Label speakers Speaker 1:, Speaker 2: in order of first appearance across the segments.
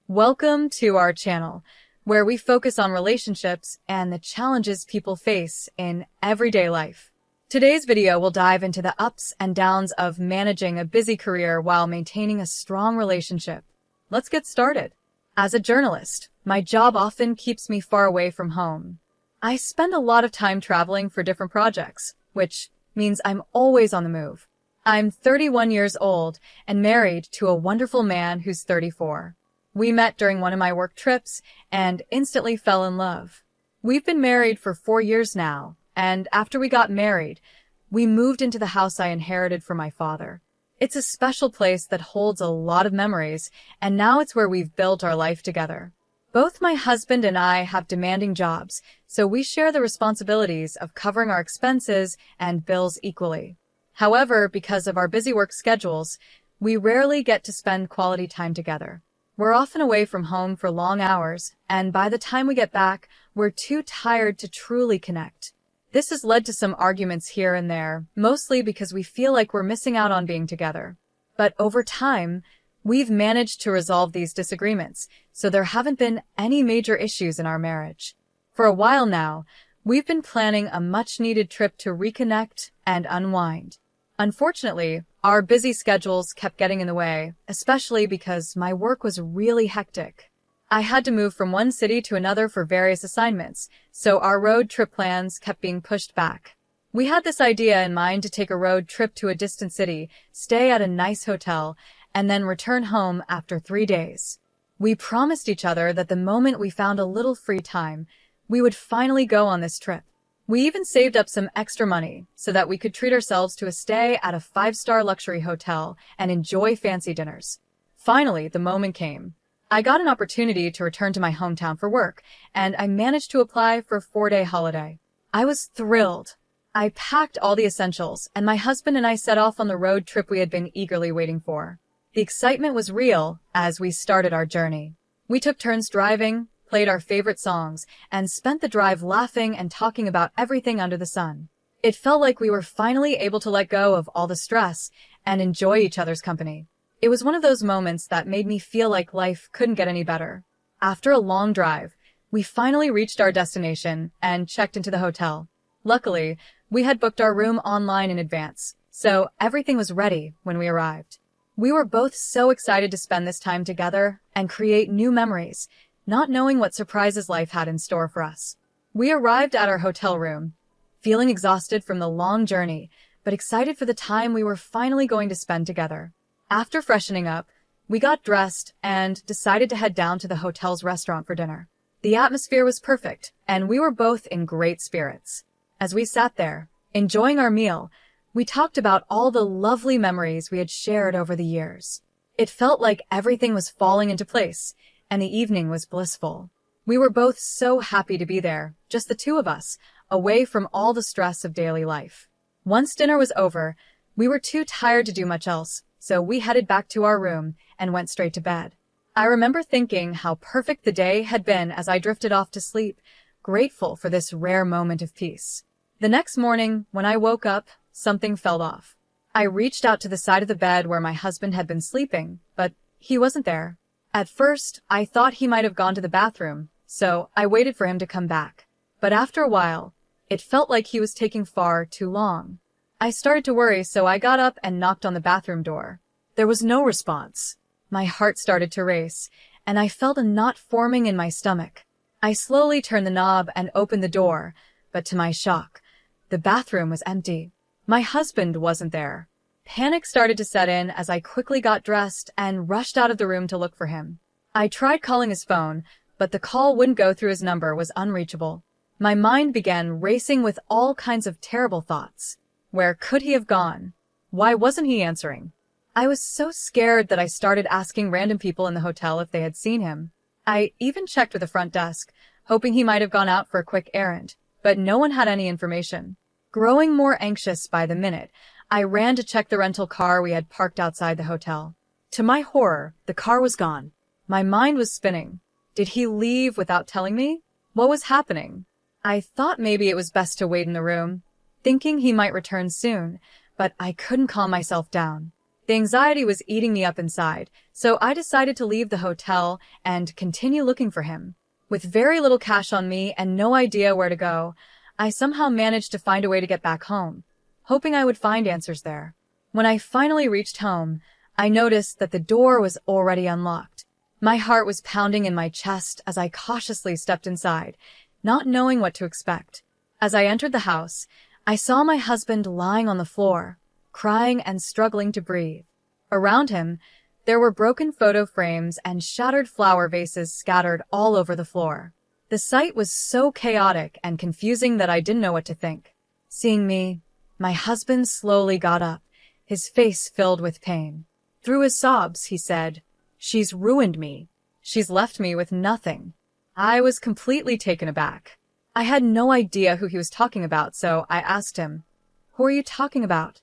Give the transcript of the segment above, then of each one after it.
Speaker 1: Welcome to our channel, where we focus on relationships and the challenges people face in everyday life. Today's video will dive into the ups and downs of managing a busy career while maintaining a strong relationship. Let's get started. As a journalist, my job often keeps me far away from home. I spend a lot of time traveling for different projects, which means I'm always on the move. I'm 31 years old and married to a wonderful man who's 34. We met during one of my work trips and instantly fell in love. We've been married for 4 years now, and after we got married, we moved into the house I inherited from my father. It's a special place that holds a lot of memories, and now it's where we've built our life together. Both my husband and I have demanding jobs, so we share the responsibilities of covering our expenses and bills equally. However, because of our busy work schedules, we rarely get to spend quality time together. We're often away from home for long hours, and by the time we get back, we're too tired to truly connect. This has led to some arguments here and there, mostly because we feel like we're missing out on being together. But over time, we've managed to resolve these disagreements, so there haven't been any major issues in our marriage. For a while now, we've been planning a much-needed trip to reconnect and unwind. Unfortunately, our busy schedules kept getting in the way, especially because my work was really hectic. I had to move from one city to another for various assignments, so our road trip plans kept being pushed back. We had this idea in mind to take a road trip to a distant city, stay at a nice hotel, and then return home after 3 days. We promised each other that the moment we found a little free time, we would finally go on this trip. We even saved up some extra money so that we could treat ourselves to a stay at a 5-star luxury hotel and enjoy fancy dinners. Finally, the moment came. I got an opportunity to return to my hometown for work, and I managed to apply for a 4-day holiday. I was thrilled. I packed all the essentials, and my husband and I set off on the road trip we had been eagerly waiting for. The excitement was real as we started our journey. We took turns driving, played our favorite songs, and spent the drive laughing and talking about everything under the sun. It felt like we were finally able to let go of all the stress and enjoy each other's company. It was one of those moments that made me feel like life couldn't get any better. After a long drive, we finally reached our destination and checked into the hotel. Luckily, we had booked our room online in advance, so everything was ready when we arrived. We were both so excited to spend this time together and create new memories, not knowing what surprises life had in store for us. We arrived at our hotel room, feeling exhausted from the long journey, but excited for the time we were finally going to spend together. After freshening up, we got dressed and decided to head down to the hotel's restaurant for dinner. The atmosphere was perfect, and we were both in great spirits. As we sat there, enjoying our meal, we talked about all the lovely memories we had shared over the years. It felt like everything was falling into place, and the evening was blissful. We were both so happy to be there, just the two of us, away from all the stress of daily life. Once dinner was over, we were too tired to do much else, so we headed back to our room and went straight to bed. I remember thinking how perfect the day had been as I drifted off to sleep, grateful for this rare moment of peace. The next morning, when I woke up, something felt off. I reached out to the side of the bed where my husband had been sleeping, but he wasn't there. At first, I thought he might have gone to the bathroom, so I waited for him to come back. But after a while, it felt like he was taking far too long. I started to worry, so I got up and knocked on the bathroom door. There was no response. My heart started to race, and I felt a knot forming in my stomach. I slowly turned the knob and opened the door, but to my shock, the bathroom was empty. My husband wasn't there. Panic started to set in as I quickly got dressed and rushed out of the room to look for him. I tried calling his phone, but the call wouldn't go through. His number was unreachable. My mind began racing with all kinds of terrible thoughts. Where could he have gone? Why wasn't he answering? I was so scared that I started asking random people in the hotel if they had seen him. I even checked with the front desk, hoping he might have gone out for a quick errand, but no one had any information. Growing more anxious by the minute, I ran to check the rental car we had parked outside the hotel. To my horror, the car was gone. My mind was spinning. Did he leave without telling me? What was happening? I thought maybe it was best to wait in the room, thinking he might return soon, but I couldn't calm myself down. The anxiety was eating me up inside, so I decided to leave the hotel and continue looking for him. With very little cash on me and no idea where to go, I somehow managed to find a way to get back home, hoping I would find answers there. When I finally reached home, I noticed that the door was already unlocked. My heart was pounding in my chest as I cautiously stepped inside, not knowing what to expect. As I entered the house, I saw my husband lying on the floor, crying and struggling to breathe. Around him, there were broken photo frames and shattered flower vases scattered all over the floor. The sight was so chaotic and confusing that I didn't know what to think. Seeing me, my husband slowly got up, his face filled with pain. Through his sobs, he said, "She's ruined me. She's left me with nothing." I was completely taken aback. I had no idea who he was talking about, so I asked him, "Who are you talking about?"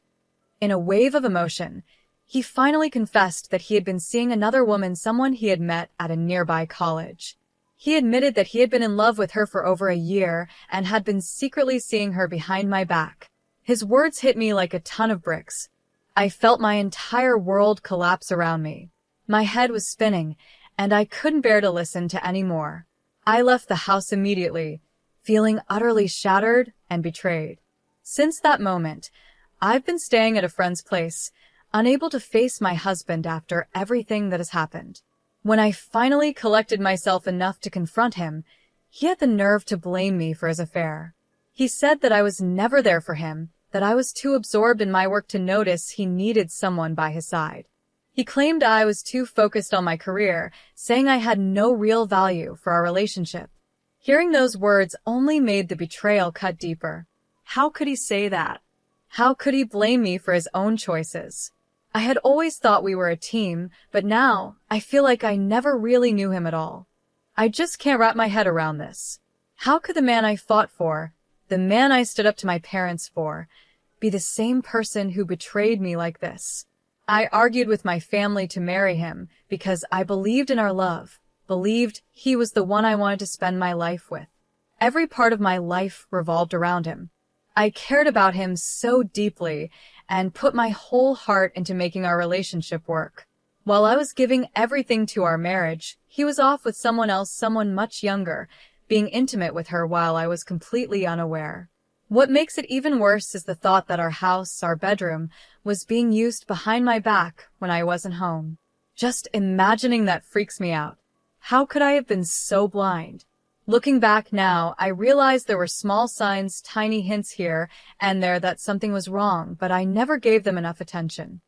Speaker 1: In a wave of emotion, he finally confessed that he had been seeing another woman, someone he had met at a nearby college. He admitted that he had been in love with her for over a year and had been secretly seeing her behind my back. His words hit me like a ton of bricks. I felt my entire world collapse around me. My head was spinning, and I couldn't bear to listen to any more. I left the house immediately, feeling utterly shattered and betrayed. Since that moment, I've been staying at a friend's place, unable to face my husband after everything that has happened. When I finally collected myself enough to confront him, he had the nerve to blame me for his affair. He said that I was never there for him, that I was too absorbed in my work to notice he needed someone by his side. He claimed I was too focused on my career, saying I had no real value for our relationship. Hearing those words only made the betrayal cut deeper. How could he say that? How could he blame me for his own choices? I had always thought we were a team, but now I feel like I never really knew him at all. I just can't wrap my head around this. How could the man I fought for, the man I stood up to my parents for, be the same person who betrayed me like this? I argued with my family to marry him because I believed in our love, believed he was the one I wanted to spend my life with. Every part of my life revolved around him. I cared about him so deeply and put my whole heart into making our relationship work. While I was giving everything to our marriage, he was off with someone else, someone much younger, being intimate with her while I was completely unaware. What makes it even worse is the thought that our house, our bedroom, was being used behind my back when I wasn't home. Just imagining that freaks me out. How could I have been so blind? Looking back now, I realized there were small signs, tiny hints here and there that something was wrong, but I never gave them enough attention.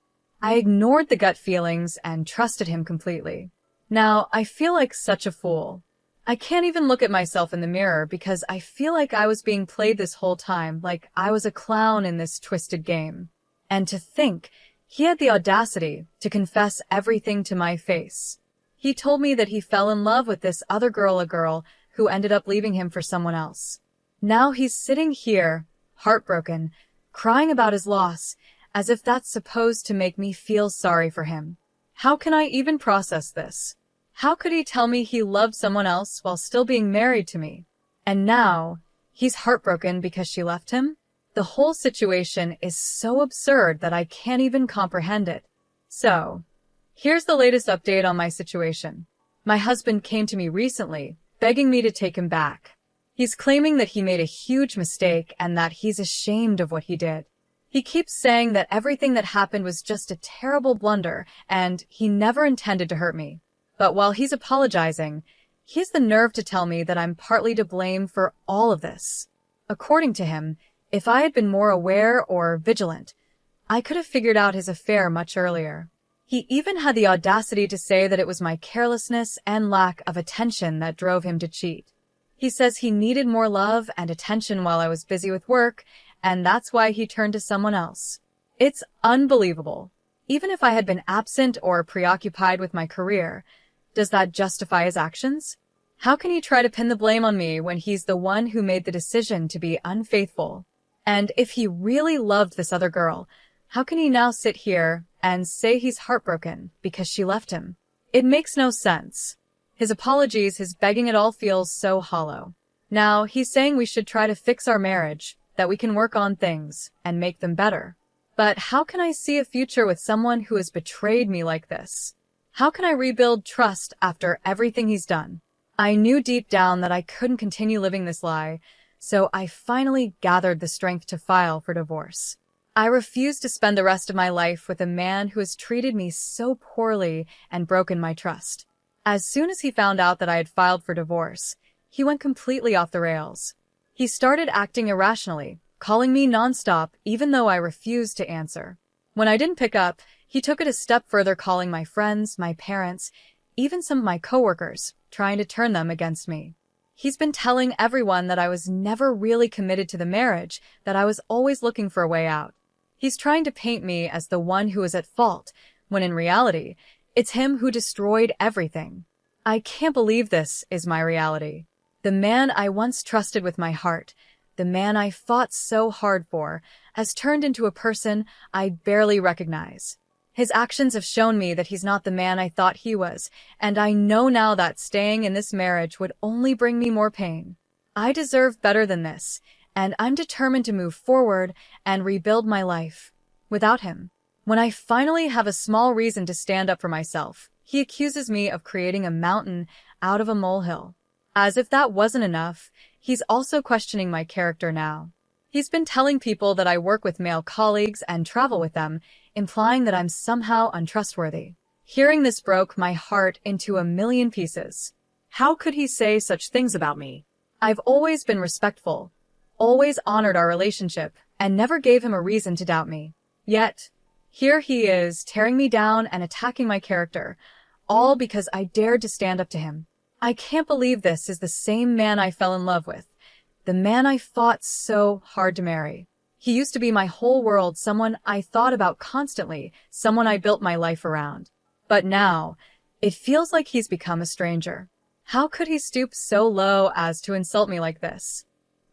Speaker 1: I ignored the gut feelings and trusted him completely. Now, I feel like such a fool. I can't even look at myself in the mirror because I feel like I was being played this whole time, like I was a clown in this twisted game. And to think, he had the audacity to confess everything to my face. He told me that he fell in love with this other girl, a girl who ended up leaving him for someone else. Now he's sitting here, heartbroken, crying about his loss, as if that's supposed to make me feel sorry for him. How can I even process this? How could he tell me he loved someone else while still being married to me? And now, he's heartbroken because she left him? The whole situation is so absurd that I can't even comprehend it. So, here's the latest update on my situation. My husband came to me recently, begging me to take him back. He's claiming that he made a huge mistake and that he's ashamed of what he did. He keeps saying that everything that happened was just a terrible blunder and he never intended to hurt me. But while he's apologizing, he has the nerve to tell me that I'm partly to blame for all of this. According to him, if I had been more aware or vigilant, I could have figured out his affair much earlier. He even had the audacity to say that it was my carelessness and lack of attention that drove him to cheat. He says he needed more love and attention while I was busy with work, and that's why he turned to someone else. It's unbelievable. Even if I had been absent or preoccupied with my career, does that justify his actions? How can he try to pin the blame on me when he's the one who made the decision to be unfaithful? And if he really loved this other girl, how can he now sit here and say he's heartbroken because she left him? It makes no sense. His apologies, his begging, it all feels so hollow. Now, he's saying we should try to fix our marriage, that we can work on things and make them better. But how can I see a future with someone who has betrayed me like this? How can I rebuild trust after everything he's done? I knew deep down that I couldn't continue living this lie, so I finally gathered the strength to file for divorce. I refused to spend the rest of my life with a man who has treated me so poorly and broken my trust. As soon as he found out that I had filed for divorce, he went completely off the rails. He started acting irrationally, calling me nonstop even though I refused to answer. When I didn't pick up, he took it a step further, calling my friends, my parents, even some of my coworkers, trying to turn them against me. He's been telling everyone that I was never really committed to the marriage, that I was always looking for a way out. He's trying to paint me as the one who is at fault, when in reality, it's him who destroyed everything. I can't believe this is my reality. The man I once trusted with my heart, the man I fought so hard for, has turned into a person I barely recognize. His actions have shown me that he's not the man I thought he was, and I know now that staying in this marriage would only bring me more pain. I deserve better than this, and I'm determined to move forward and rebuild my life without him. When I finally have a small reason to stand up for myself, he accuses me of creating a mountain out of a molehill. As if that wasn't enough, he's also questioning my character now. He's been telling people that I work with male colleagues and travel with them, implying that I'm somehow untrustworthy. Hearing this broke my heart into a million pieces. How could he say such things about me? I've always been respectful, always honored our relationship, and never gave him a reason to doubt me. Yet, here he is, tearing me down and attacking my character, all because I dared to stand up to him. I can't believe this is the same man I fell in love with, the man I fought so hard to marry. He used to be my whole world, someone I thought about constantly, someone I built my life around. But now, it feels like he's become a stranger. How could he stoop so low as to insult me like this?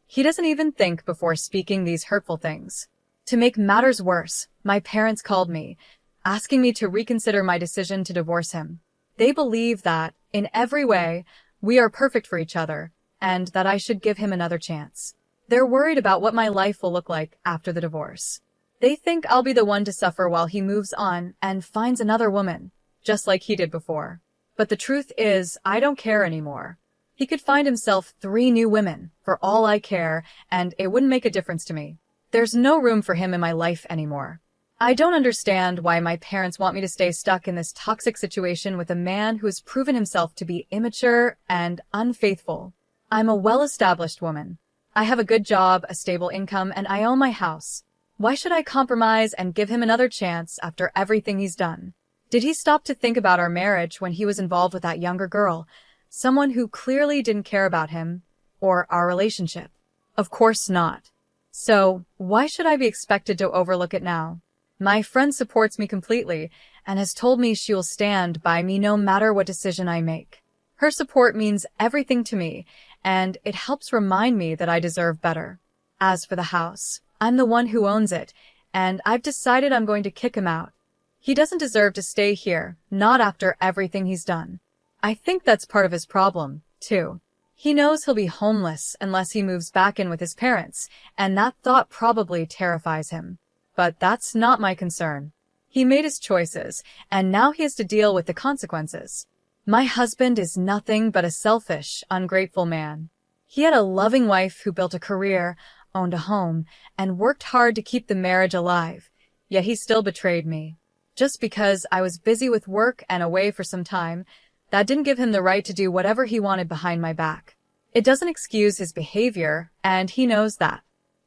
Speaker 1: He doesn't even think before speaking these hurtful things. To make matters worse, my parents called me, asking me to reconsider my decision to divorce him. They believe that, in every way, we are perfect for each other, and that I should give him another chance. They're worried about what my life will look like after the divorce. They think I'll be the one to suffer while he moves on and finds another woman, just like he did before. But the truth is, I don't care anymore. He could find himself 3 new women, for all I care, and it wouldn't make a difference to me. There's no room for him in my life anymore. I don't understand why my parents want me to stay stuck in this toxic situation with a man who has proven himself to be immature and unfaithful. I'm a well-established woman. I have a good job, a stable income, and I own my house. Why should I compromise and give him another chance after everything he's done? Did he stop to think about our marriage when he was involved with that younger girl, someone who clearly didn't care about him or our relationship? Of course not. So, why should I be expected to overlook it now? My friend supports me completely and has told me she will stand by me no matter what decision I make. Her support means everything to me, and it helps remind me that I deserve better. As for the house, I'm the one who owns it, and I've decided I'm going to kick him out. He doesn't deserve to stay here, not after everything he's done. I think that's part of his problem, too. He knows he'll be homeless unless he moves back in with his parents, and that thought probably terrifies him. But that's not my concern. He made his choices, and now he has to deal with the consequences. My husband is nothing but a selfish, ungrateful man. He had a loving wife who built a career, owned a home, and worked hard to keep the marriage alive, yet he still betrayed me. Just because I was busy with work and away for some time, that didn't give him the right to do whatever he wanted behind my back. It doesn't excuse his behavior, and he knows that.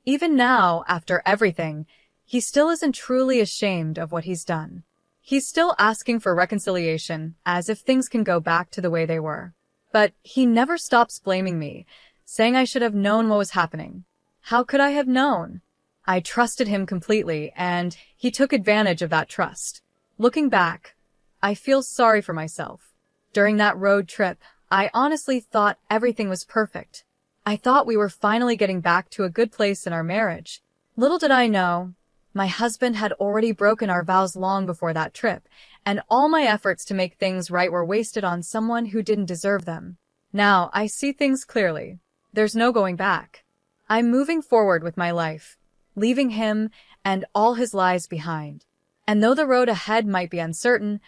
Speaker 1: Even now, after everything, he still isn't truly ashamed of what he's done. He's still asking for reconciliation, as if things can go back to the way they were. But he never stops blaming me, saying I should have known what was happening. How could I have known? I trusted him completely, and he took advantage of that trust. Looking back, I feel sorry for myself. During that road trip, I honestly thought everything was perfect. I thought we were finally getting back to a good place in our marriage. Little did I know, my husband had already broken our vows long before that trip, and all my efforts to make things right were wasted on someone who didn't deserve them. Now I see things clearly. There's no going back. I'm moving forward with my life, leaving him and all his lies behind. And though the road ahead might be uncertain,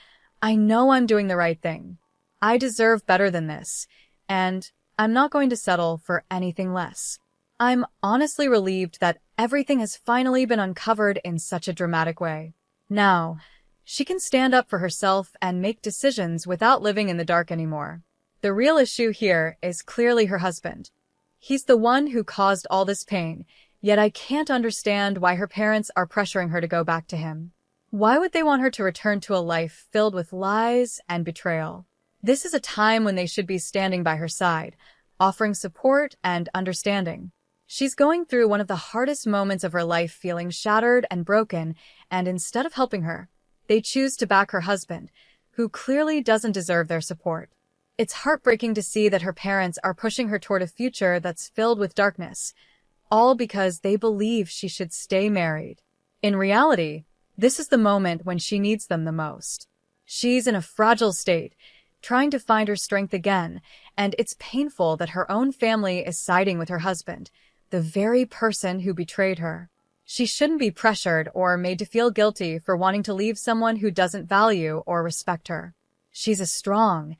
Speaker 1: I know I'm doing the right thing. I deserve better than this, and I'm not going to settle for anything less. I'm honestly relieved that everything has finally been uncovered in such a dramatic way. Now, she can stand up for herself and make decisions without living in the dark anymore. The real issue here is clearly her husband. He's the one who caused all this pain, yet I can't understand why her parents are pressuring her to go back to him. Why would they want her to return to a life filled with lies and betrayal? This is a time when they should be standing by her side, offering support and understanding. She's going through one of the hardest moments of her life, feeling shattered and broken, and instead of helping her, they choose to back her husband, who clearly doesn't deserve their support. It's heartbreaking to see that her parents are pushing her toward a future that's filled with darkness, all because they believe she should stay married. In reality, this is the moment when she needs them the most. She's in a fragile state, trying to find her strength again, and it's painful that her own family is siding with her husband, the very person who betrayed her. She shouldn't be pressured or made to feel guilty for wanting to leave someone who doesn't value or respect her. She's a strong,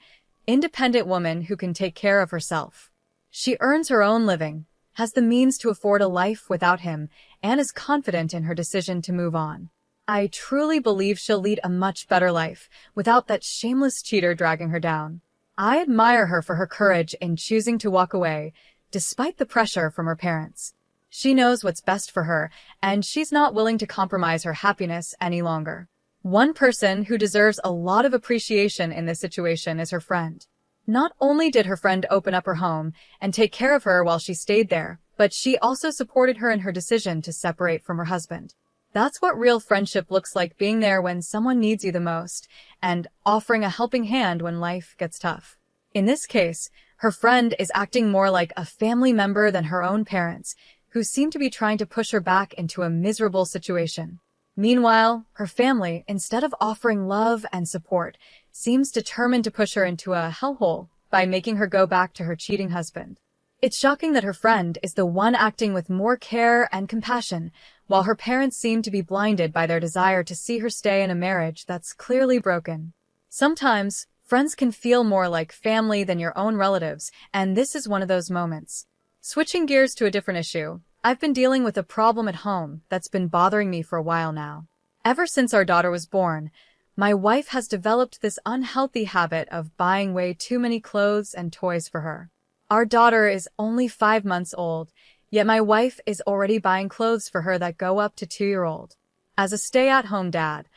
Speaker 1: independent woman who can take care of herself. She earns her own living, has the means to afford a life without him, and is confident in her decision to move on. I truly believe she'll lead a much better life without that shameless cheater dragging her down. I admire her for her courage in choosing to walk away, despite the pressure from her parents. She knows what's best for her, and she's not willing to compromise her happiness any longer. One person who deserves a lot of appreciation in this situation is her friend. Not only did her friend open up her home and take care of her while she stayed there, but she also supported her in her decision to separate from her husband. That's what real friendship looks like, being there when someone needs you the most, and offering a helping hand when life gets tough. In this case, her friend is acting more like a family member than her own parents, who seem to be trying to push her back into a miserable situation. Meanwhile, her family, instead of offering love and support, seems determined to push her into a hellhole by making her go back to her cheating husband. It's shocking that her friend is the one acting with more care and compassion, while her parents seem to be blinded by their desire to see her stay in a marriage that's clearly broken. Sometimes, friends can feel more like family than your own relatives, and this is one of those moments. Switching gears to a different issue, I've been dealing with a problem at home that's been bothering me for a while now. Ever since our daughter was born, my wife has developed this unhealthy habit of buying way too many clothes and toys for her. Our daughter is only 5 months old, yet my wife is already buying clothes for her that go up to 2-year-old. As a stay-at-home dad,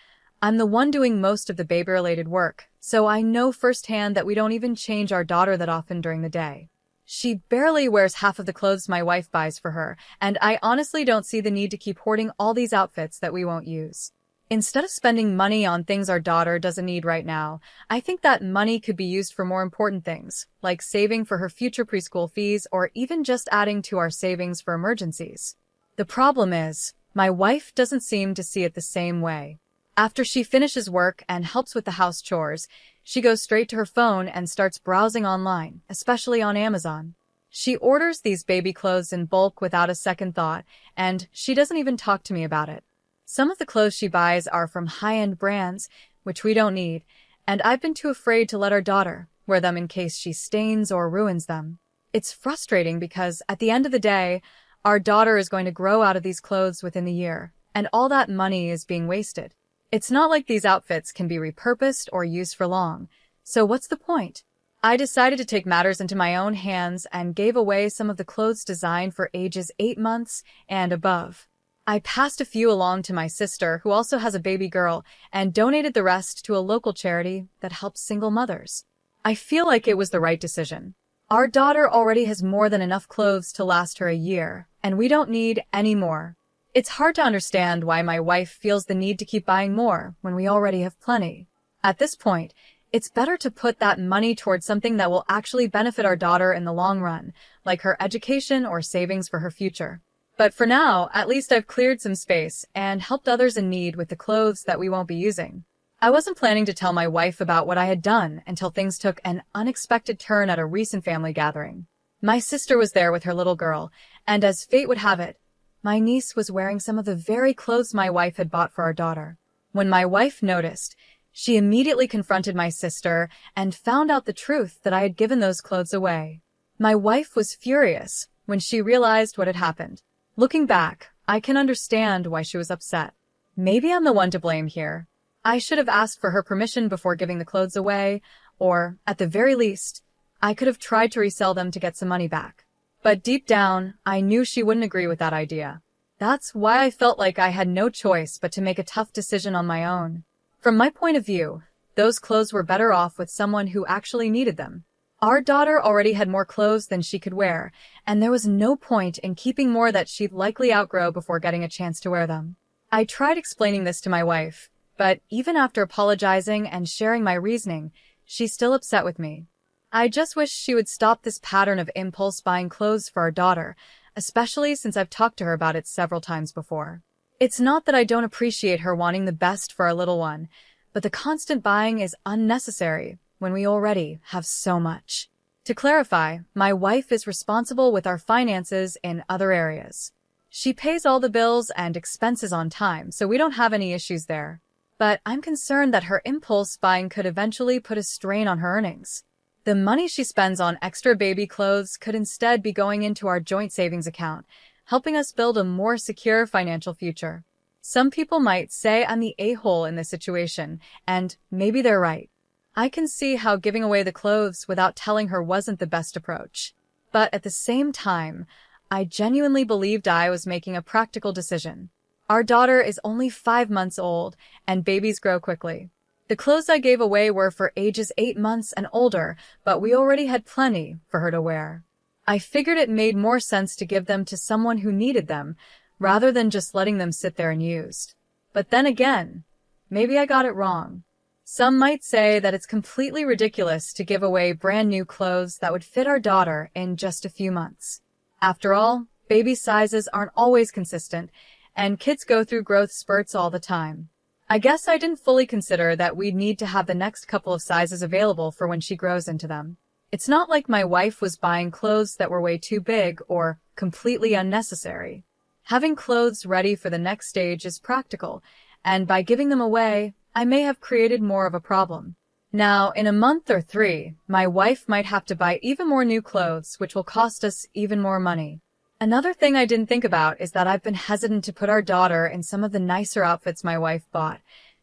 Speaker 1: I'm the one doing most of the baby-related work, so I know firsthand that we don't even change our daughter that often during the day. She barely wears half of the clothes my wife buys for her, and I honestly don't see the need to keep hoarding all these outfits that we won't use. Instead of spending money on things our daughter doesn't need right now, I think that money could be used for more important things, like saving for her future preschool fees or even just adding to our savings for emergencies. The problem is, my wife doesn't seem to see it the same way. After she finishes work and helps with the house chores, she goes straight to her phone and starts browsing online, especially on Amazon. She orders these baby clothes in bulk without a second thought, and she doesn't even talk to me about it. Some of the clothes she buys are from high-end brands, which we don't need, and I've been too afraid to let our daughter wear them in case she stains or ruins them. It's frustrating because, at the end of the day, our daughter is going to grow out of these clothes within the year, and all that money is being wasted. It's not like these outfits can be repurposed or used for long, so what's the point? I decided to take matters into my own hands and gave away some of the clothes designed for ages 8 months and above. I passed a few along to my sister, who also has a baby girl, and donated the rest to a local charity that helps single mothers. I feel like it was the right decision. Our daughter already has more than enough clothes to last her a year, and we don't need any more. It's hard to understand why my wife feels the need to keep buying more when we already have plenty. At this point, it's better to put that money towards something that will actually benefit our daughter in the long run, like her education or savings for her future. But for now, at least I've cleared some space and helped others in need with the clothes that we won't be using. I wasn't planning to tell my wife about what I had done until things took an unexpected turn at a recent family gathering. My sister was there with her little girl, and as fate would have it, My niece was wearing some of the very clothes my wife had bought for our daughter. When my wife noticed, she immediately confronted my sister and found out the truth that I had given those clothes away. My wife was furious when she realized what had happened. Looking back, I can understand why she was upset. Maybe I'm the one to blame here. I should have asked for her permission before giving the clothes away, or, at the very least, I could have tried to resell them to get some money back. But deep down, I knew she wouldn't agree with that idea. That's why I felt like I had no choice but to make a tough decision on my own. From my point of view, those clothes were better off with someone who actually needed them. Our daughter already had more clothes than she could wear, and there was no point in keeping more that she'd likely outgrow before getting a chance to wear them. I tried explaining this to my wife, but even after apologizing and sharing my reasoning, she's still upset with me. I just wish she would stop this pattern of impulse buying clothes for our daughter, especially since I've talked to her about it several times before. It's not that I don't appreciate her wanting the best for our little one, but the constant buying is unnecessary when we already have so much. To clarify, my wife is responsible with our finances in other areas. She pays all the bills and expenses on time, so we don't have any issues there. But I'm concerned that her impulse buying could eventually put a strain on her earnings. The money she spends on extra baby clothes could instead be going into our joint savings account, helping us build a more secure financial future. Some people might say I'm the a-hole in this situation, and maybe they're right. I can see how giving away the clothes without telling her wasn't the best approach. But at the same time, I genuinely believed I was making a practical decision. Our daughter is only 5 months old, and babies grow quickly. The clothes I gave away were for ages 8 months and older, but we already had plenty for her to wear. I figured it made more sense to give them to someone who needed them, rather than just letting them sit there unused. But then again, maybe I got it wrong. Some might say that it's completely ridiculous to give away brand new clothes that would fit our daughter in just a few months. After all, baby sizes aren't always consistent, and kids go through growth spurts all the time. I guess I didn't fully consider that we'd need to have the next couple of sizes available for when she grows into them. It's not like my wife was buying clothes that were way too big or completely unnecessary. Having clothes ready for the next stage is practical, and by giving them away, I may have created more of a problem. Now, in a month or 3, my wife might have to buy even more new clothes, which will cost us even more money. Another thing I didn't think about is that I've been hesitant to put our daughter in some of the nicer outfits my wife bought,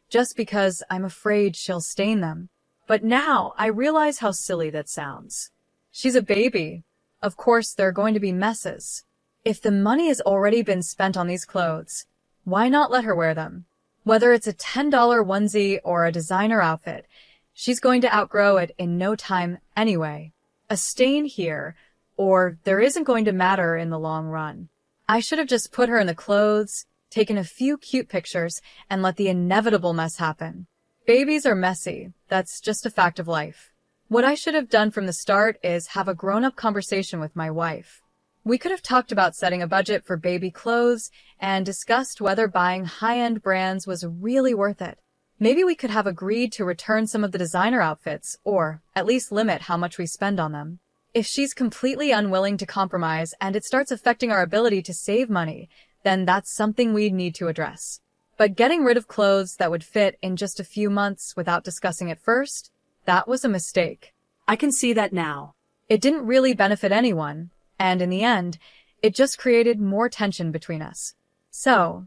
Speaker 1: just because I'm afraid she'll stain them. But now I realize how silly that sounds. She's a baby. Of course, there are going to be messes. If the money has already been spent on these clothes, why not let her wear them? Whether it's a $10 onesie or a designer outfit, she's going to outgrow it in no time anyway. A stain here, or there isn't going to matter in the long run. I should have just put her in the clothes, taken a few cute pictures, and let the inevitable mess happen. Babies are messy. That's just a fact of life. What I should have done from the start is have a grown-up conversation with my wife. We could have talked about setting a budget for baby clothes and discussed whether buying high-end brands was really worth it. Maybe we could have agreed to return some of the designer outfits, or at least limit how much we spend on them. If she's completely unwilling to compromise and it starts affecting our ability to save money, then that's something we'd need to address. But getting rid of clothes that would fit in just a few months without discussing it first, that was a mistake.
Speaker 2: I can see that now.
Speaker 1: It didn't really benefit anyone, and in the end, it just created more tension between us. So,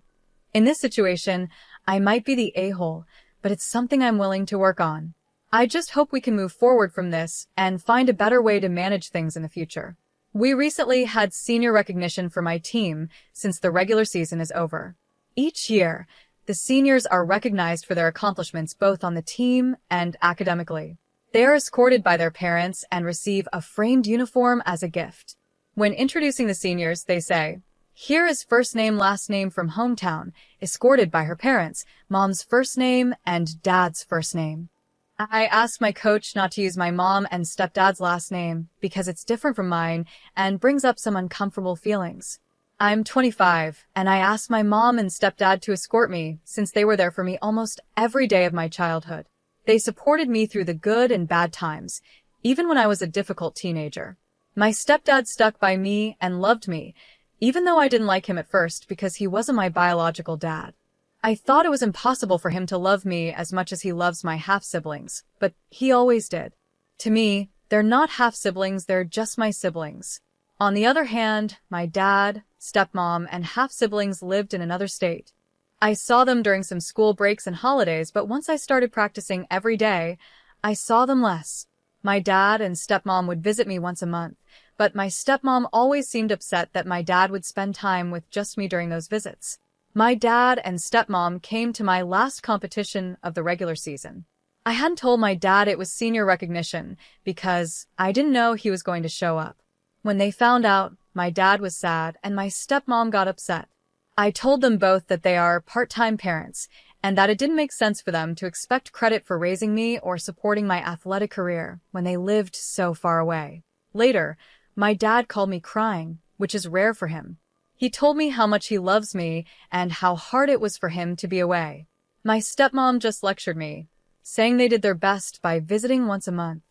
Speaker 1: in this situation, I might be the a-hole, but it's something I'm willing to work on. I just hope we can move forward from this and find a better way to manage things in the future. We recently had senior recognition for my team since the regular season is over. Each year, the seniors are recognized for their accomplishments both on the team and academically. They are escorted by their parents and receive a framed uniform as a gift. When introducing the seniors, they say, "Here is first name, last name from hometown, escorted by her parents, mom's first name and dad's first name." I asked my coach not to use my mom and stepdad's last name because it's different from mine and brings up some uncomfortable feelings. I'm 25, and I asked my mom and stepdad to escort me since they were there for me almost every day of my childhood. They supported me through the good and bad times, even when I was a difficult teenager. My stepdad stuck by me and loved me, even though I didn't like him at first because he wasn't my biological dad. I thought it was impossible for him to love me as much as he loves my half-siblings, but he always did. To me, they're not half-siblings, they're just my siblings. On the other hand, my dad, stepmom, and half-siblings lived in another state. I saw them during some school breaks and holidays, but once I started practicing every day, I saw them less. My dad and stepmom would visit me once a month, but my stepmom always seemed upset that my dad would spend time with just me during those visits. My dad and stepmom came to my last competition of the regular season. I hadn't told my dad it was senior recognition because I didn't know he was going to show up. When they found out, my dad was sad and my stepmom got upset. I told them both that they are part-time parents and that it didn't make sense for them to expect credit for raising me or supporting my athletic career when they lived so far away. Later, my dad called me crying, which is rare for him. He told me how much he loves me and how hard it was for him to be away. My stepmom just lectured me, saying they did their best by visiting once a month.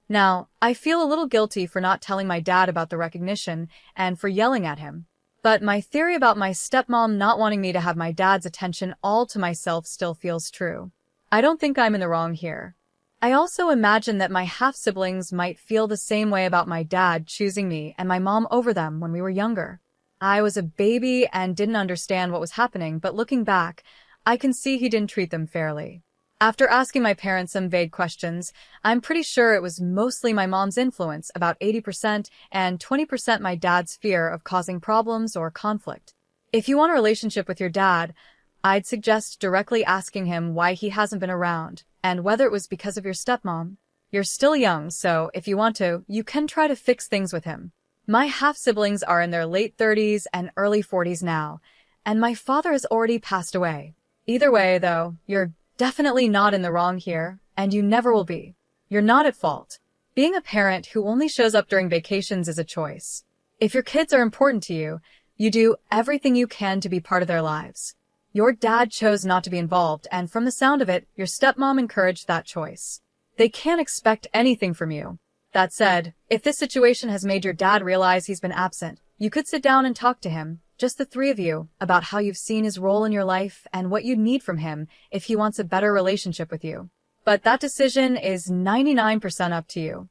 Speaker 1: Now, I feel a little guilty for not telling my dad about the recognition and for yelling at him. But my theory about my stepmom not wanting me to have my dad's attention all to myself still feels true. I don't think I'm in the wrong here. I also imagine that my half-siblings might feel the same way about my dad choosing me and my mom over them when we were younger. I was a baby and didn't understand what was happening, but looking back, I can see he didn't treat them fairly. After asking my parents some vague questions, I'm pretty sure it was mostly my mom's influence, about 80%, and 20% my dad's fear of causing problems or conflict. If you want a relationship with your dad, I'd suggest directly asking him why he hasn't been around, and whether it was because of your stepmom. You're still young, so if you want to, you can try to fix things with him. My half-siblings are in their late 30s and early 40s now, and my father has already passed away. Either way, though, you're definitely not in the wrong here, and you never will be. You're not at fault. Being a parent who only shows up during vacations is a choice. If your kids are important to you, you do everything you can to be part of their lives. Your dad chose not to be involved, and from the sound of it, your stepmom encouraged that choice. They can't expect anything from you. That said, if this situation has made your dad realize he's been absent, you could sit down and talk to him, just the three of you, about how you've seen his role in your life and what you'd need from him if he wants a better relationship with you. But that decision is 99% up to you.